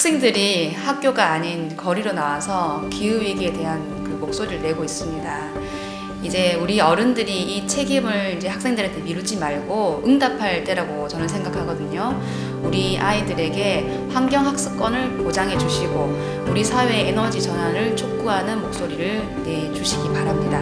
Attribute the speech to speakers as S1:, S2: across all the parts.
S1: 학생들이 학교가 아닌 거리로 나와서 기후위기에 대한 그 목소리를 내고 있습니다. 이제 우리 어른들이 이 책임을 이제 학생들한테 미루지 말고 응답할 때라고 저는 생각하거든요. 우리 아이들에게 환경학습권을 보장해 주시고 우리 사회의 에너지 전환을 촉구하는 목소리를 내주시기 바랍니다.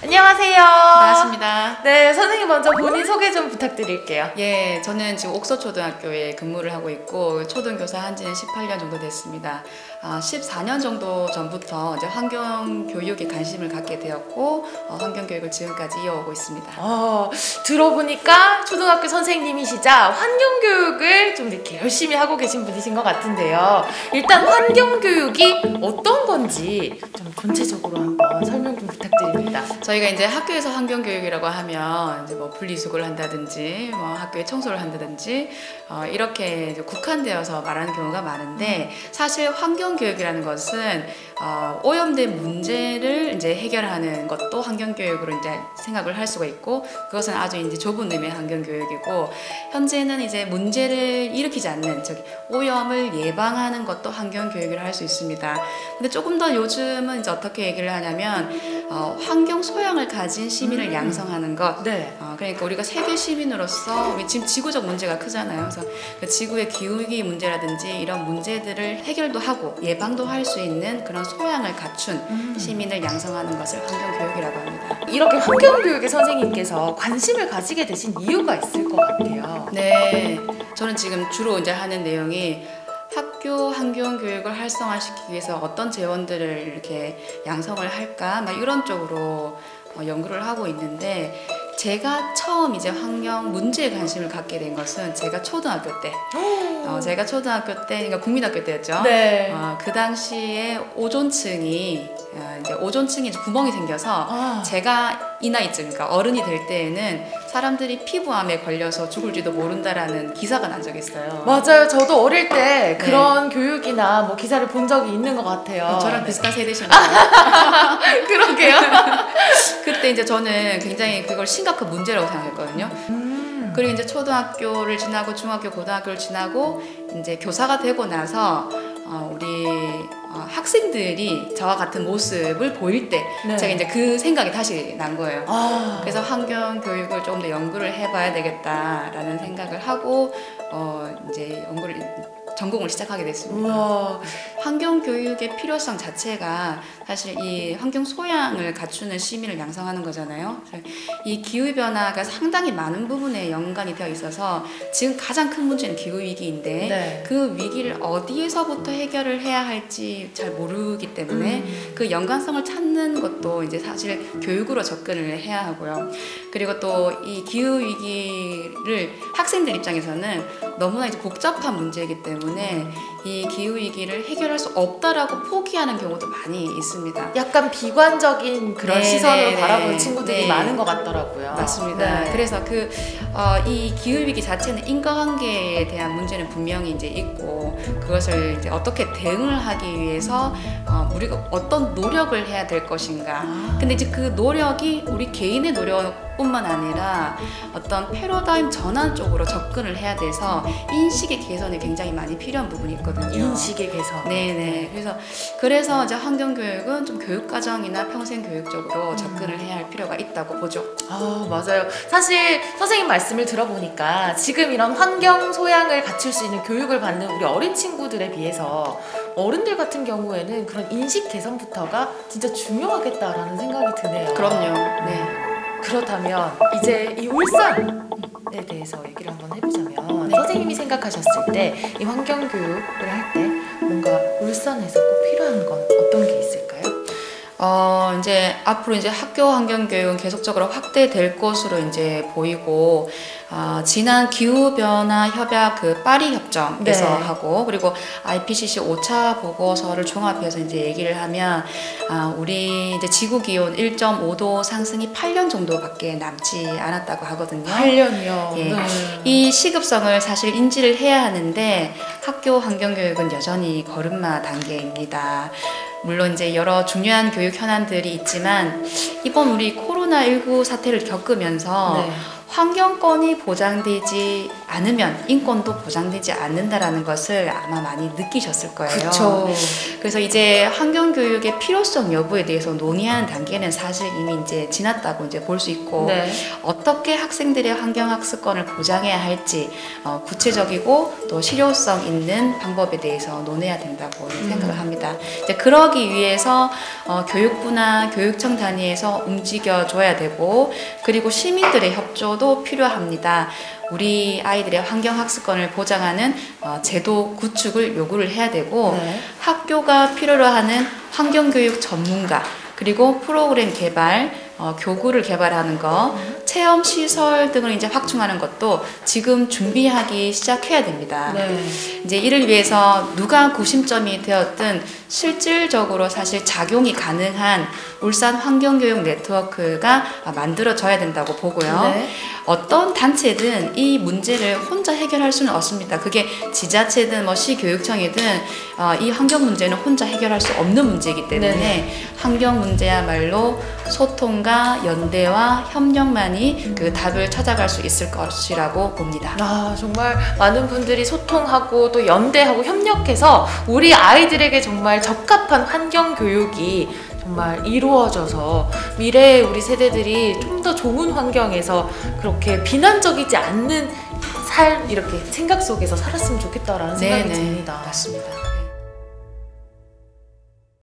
S2: 안녕하세요.
S1: 반갑습니다.
S2: 네, 선생님 먼저 본인 소개 좀 부탁드릴게요.
S1: 예, 저는 지금 옥서초등학교에 근무를 하고 있고 초등교사 한 지는 18년 정도 됐습니다. 14년 정도 전부터 이제 환경교육에 관심을 갖게 되었고 환경교육을 지금까지 이어오고 있습니다.
S2: 들어보니까 초등학교 선생님이시자 환경교육을 좀 이렇게 열심히 하고 계신 분이신 것 같은데요. 일단 환경교육이 어떤 건지 좀 전체적으로 한번 설명 좀 부탁드립니다.
S1: 저희가 이제 학교에서 환경교육이라고 하면 이제 뭐 분리수거를 한다든지 뭐 학교에 청소를 한다든지 이렇게 이제 국한되어서 말하는 경우가 많은데 사실 환경교육이라는 것은 오염된 문제를 이제 해결하는 것도 환경교육으로 이제 생각을 할 수가 있고 그것은 아주 이제 좁은 의미의 환경교육이고 현재는 이제 문제를 일으키지 않는 오염을 예방하는 것도 환경교육을 할 수 있습니다. 근데 조금 더 요즘은 이제 어떻게 얘기를 하냐면 환경 소양을 가진 시민을 양성하는 것.
S2: 네.
S1: 그러니까 우리가 세계 시민으로서 지금 지구적 문제가 크잖아요. 그래서 그 지구의 기후위기 문제라든지 이런 문제들을 해결도 하고 예방도 할 수 있는 그런 소양을 갖춘 시민을 양성하는 것을 환경교육이라고 합니다.
S2: 이렇게 환경교육의 선생님께서 관심을 가지게 되신 이유가 있을 것 같아요.
S1: 네, 저는 지금 주로 이제 하는 내용이 학교 환경교육을 활성화시키기 위해서 어떤 재원들을 이렇게 양성을 할까 막 이런 쪽으로 연구를 하고 있는데 제가 처음 이제 환경 문제에 관심을 갖게 된 것은 제가 초등학교 때 그러니까 국민학교 때였죠.
S2: 네.
S1: 그 당시에 오존층이 이제 구멍이 생겨서 제가 이 나이쯤 그러니까 어른이 될 때에는 사람들이 피부암에 걸려서 죽을지도 모른다라는 기사가 난 적이 있어요.
S2: 맞아요. 저도 어릴 때 그런 교육이나 뭐 기사를 본 적이 있는 것 같아요.
S1: 저랑 비슷한 세대신 것 같아요.
S2: 그러게요.
S1: 그때 이제 저는 굉장히 그걸 심각한 문제라고 생각했거든요. 그리고 이제 초등학교를 지나고 중학교, 고등학교를 지나고 이제 교사가 되고 나서 우리 학생들이 저와 같은 모습을 보일 때 제가 이제 그 생각이 다시 난 거예요. 그래서 환경 교육을 조금 더 연구를 해봐야 되겠다라는 생각을 하고 이제 전공을 시작하게 됐습니다.
S2: 우와.
S1: 환경 교육의 필요성 자체가 사실 이 환경 소양을 갖추는 시민을 양성하는 거잖아요. 이 기후 변화가 상당히 많은 부분에 연관이 되어 있어서 지금 가장 큰 문제는 기후 위기인데 그 위기를 어디에서부터 해결을 해야 할지 잘 모르기 때문에 그 연관성을 찾는 것도 이제 사실 교육으로 접근을 해야 하고요. 그리고 또 이 기후 위기를 학생들 입장에서는 너무나 이제 복잡한 문제이기 때문에 이 기후 위기를 해결할 수 없다라고 포기하는 경우도 많이 있습니다.
S2: 약간 비관적인 그런 시선으로 바라보는 친구들이 많은 것 같더라고요.
S1: 맞습니다. 그래서 이 기후 위기 자체는 인과관계에 대한 문제는 분명히 이제 있고 그것을 이제 어떻게 대응을 하기 위해서 우리가 어떤 노력을 해야 될 것인가. 근데 이제 그 노력이 우리 개인의 노력뿐만 아니라 어떤 패러다임 전환 쪽으로 접근을 해야 돼서 인식의 개선이 굉장히 많이 필요한 부분이 있거든요.
S2: 인식의 개선.
S1: 네네. 그래서 이제 환경교육은 좀 교육과정이나 평생교육적으로 접근을 해야 할 필요가 있다고 보죠.
S2: 맞아요. 사실 선생님 말씀을 들어보니까 지금 이런 환경 소양을 갖출 수 있는 교육을 받는 우리 어린 친구들에 비해서 어른들 같은 경우에는 그런 인식 개선부터가 진짜 중요하겠다라는 생각이 드네요.
S1: 그럼요. 네.
S2: 그렇다면 이제 이 울산에 대해서 얘기를 한번 해보자면 선생님이 생각하셨을 때 이 환경교육을 할 때 뭔가 울산에서 꼭 필요한 건 어떤 게 있을까요?
S1: 이제 앞으로 이제 학교 환경교육은 계속적으로 확대될 것으로 이제 보이고, 지난 기후변화 협약 파리 협정에서 하고, 그리고 IPCC 5차 보고서를 종합해서 이제 얘기를 하면, 우리 이제 지구 기온 1.5도 상승이 8년 정도밖에 남지 않았다고 하거든요.
S2: 8년이요?
S1: 예. 이 시급성을 사실 인지를 해야 하는데, 학교 환경교육은 여전히 걸음마 단계입니다. 물론 이제 여러 중요한 교육 현안들이 있지만 이번 우리 코로나19 사태를 겪으면서 환경권이 보장되지 않으면 인권도 보장되지 않는다라는 것을 아마 많이 느끼셨을 거예요.
S2: 그렇죠.
S1: 그래서 이제 환경교육의 필요성 여부에 대해서 논의하는 단계는 사실 이미 이제 지났다고 이제 볼 수 있고
S2: 네.
S1: 어떻게 학생들의 환경학습권을 보장해야 할지 구체적이고 또 실효성 있는 방법에 대해서 논해야 된다고 생각을 합니다. 이제 그러기 위해서 교육부나 교육청 단위에서 움직여줘야 되고 그리고 시민들의 협조도 필요합니다. 우리 아이들의 환경학습권을 보장하는 제도 구축을 요구를 해야 되고
S2: 네.
S1: 학교가 필요로 하는 환경교육 전문가 그리고 프로그램 개발, 교구를 개발하는 거, 체험 시설 등을 이제 확충하는 것도 지금 준비하기 시작해야 됩니다.
S2: 네.
S1: 이제 이를 위해서 누가 구심점이 되었든 실질적으로 사실 작용이 가능한 울산 환경교육 네트워크가 만들어져야 된다고 보고요.
S2: 네.
S1: 어떤 단체든 이 문제를 혼자 해결할 수는 없습니다. 그게 지자체든 뭐 시교육청이든 이 환경 문제는 혼자 해결할 수 없는 문제이기 때문에
S2: 네.
S1: 환경 문제야말로 소통과 연대와 협력만이 그 답을 찾아갈 수 있을 것이라고 봅니다.
S2: 아, 정말 많은 분들이 소통하고 또 연대하고 협력해서 우리 아이들에게 정말 적합한 환경 교육이 정말 이루어져서 미래의 우리 세대들이 좀 더 좋은 환경에서 그렇게 비난적이지 않는 삶 이렇게 생각 속에서 살았으면 좋겠다라는 생각이 듭니다.
S1: 맞습니다.